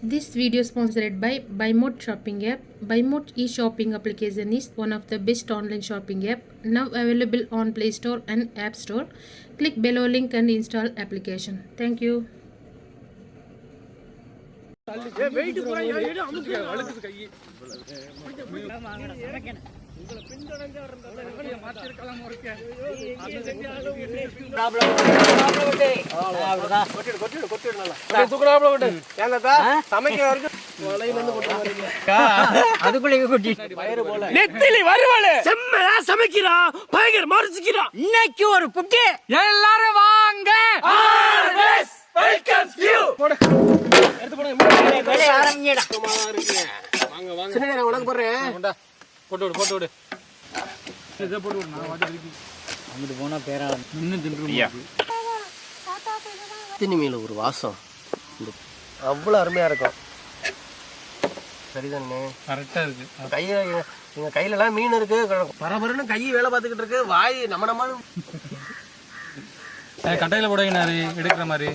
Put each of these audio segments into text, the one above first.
This video is sponsored by BuyMode shopping app. BuyMode e-shopping application is one of the best online shopping app now available on Play Store and App Store. Click below link and install application. Thank you. இன்னைக்கு ஒரு புட்டி எல்லாரும் வாங்க போனா பேரா மீன் ஒரு வாசம் அவ்வளவு அருமையா இருக்கும். சரிதானே? கரெக்டா இருக்கு. எங்க கையில எல்லாம் மீன் இருக்கு, பரபரன்னு கை வேலை பார்த்துக்கிட்டு இருக்கு, வாய் நம்ம கட்டையில போடுங்க எடுக்கிற மாதிரி.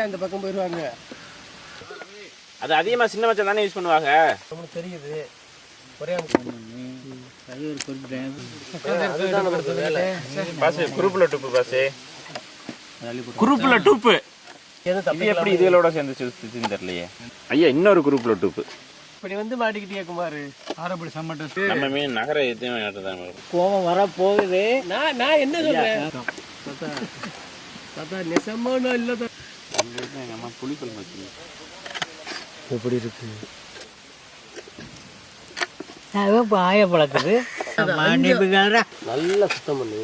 அந்த பக்கம் போயிருவாங்க. அது அதிகமா சின்ன மச்சான் தானே யூஸ் பண்ணுவாங்க. நமக்கு தெரியுது. ஒரே குரூப்ல டூப்பு பாஸ். குரூப்ல டூப்பு எப்படி இதுகளோட சேர்ந்து சுத்தின்னு தெரியலையே. ஐயா இன்னொரு குரூப்ல டூப்பு. இப்படி வந்து மாட்டிக்கிட்டே குமாரு. ஆரப்படி சம்மட்ட நம்ம மீன் நகர எத்தையும் கோவம் வர போகுது. நான் என்ன சொல்றேன்? தாத்தா நெசமான இல்ல நம்ம புளிக்குழம்பு வச்சு எப்படி இருக்கு? ஆய பழக்குது. நல்லா சுத்தம் பண்ணு.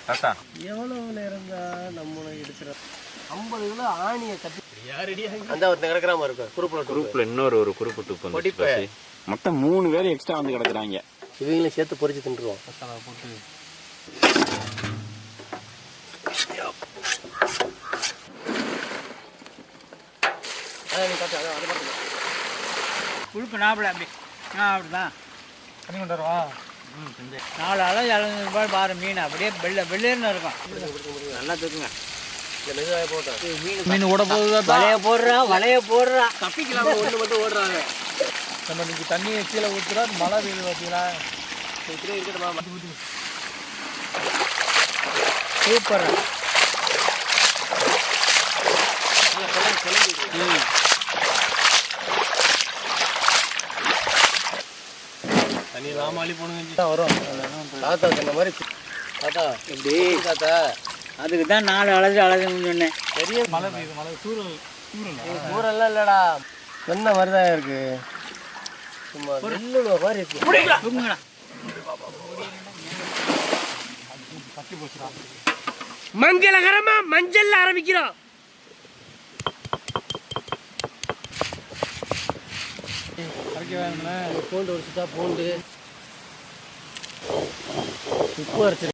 தாத்தா எவ்வளவு நேரம் தான் நம்மள எடுக்கிற 50 கிலோ ஆணிய கட்டி அந்த ஒருத்தன் கிடக்குறாம இருக்கு. குரூப்ல இன்னொரு ஒரு குரூப் டூப் வந்து மொத்தம் 3 பேர் எக்ஸ்ட்ரா வந்து கிடக்குறாங்க. இவங்களையும் சேர்த்து பொரிச்சு தின்றுவோம். குழுப்பு நாப்பிட அப்படி அப்படிதான் பண்ணி கொண்டு வருவா. 4 அளவு 70 ரூபாய் பாரு. மீன் அப்படியே வெள்ளேன்னு இருக்கும். நல்லா தூக்குங்க. மீன் ஓட போகுது. வலைய போடுறா தப்பிக்கலாம். ஒண்ணு மட்டும் ஓடுறாங்க. நம்ம இன்னைக்கு தண்ணியை கீழே ஊத்துறா, மழை பெய்யுது பார்த்தீங்களா? சூப்பர். தண்ணி ராமாளி போனுங்க வரும். தாத்தா சொன்ன மாதிரி தாத்தா எப்படி தாத்தா அதுக்கு தான் 4 அழகுன்னு சொன்னேன். பெரிய மழை பெய்யுது. மழை தூரல்லாம் இல்லடா, என்ன மாதிரிதான் இருக்கு. சும்மா மாதிரி இருக்கு. மங்களகரமா மஞ்சள் ஆரம்பிக்கிறோம். பூண்டு ஒரு சுத்தா பூண்டு உப்பு அரைச்சி